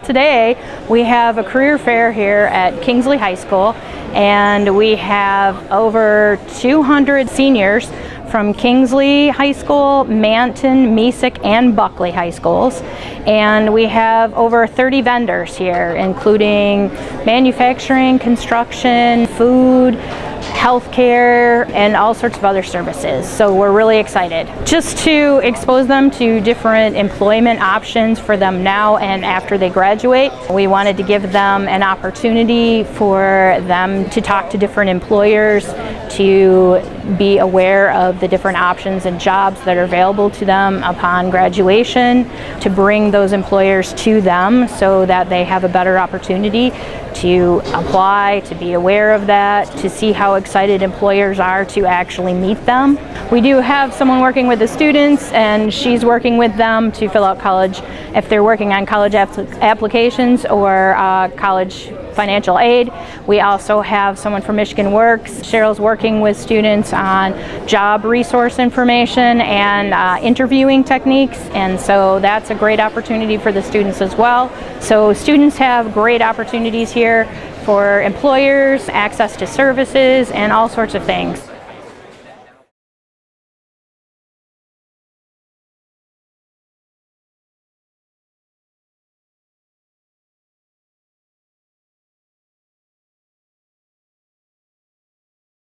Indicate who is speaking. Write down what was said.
Speaker 1: Today we have a career fair here at Kingsley High School, and we have over 200 seniors from Kingsley High School, Manton, Mesick, and Buckley High Schools. And we have over 30 vendors here, including manufacturing, construction, food, healthcare, and all sorts of other services. So we're really excited just to expose them to different employment options for them now and after they graduate. We wanted to give them an opportunity for them to talk to different employers, to be aware of the different options and jobs that are available to them upon graduation, to bring those employers to them so that they have a better opportunity to apply, to be aware of that, to see how excited employers are to actually meet them. We do have someone working with the students, and she's working with them to fill out college, if they're working on college applications or college financial aid. We also have someone from Michigan Works. Cheryl's working with students on job resource information and interviewing techniques, and so that's a great opportunity for the students as well. So students have great opportunities here for employers, access to services, and all sorts of things.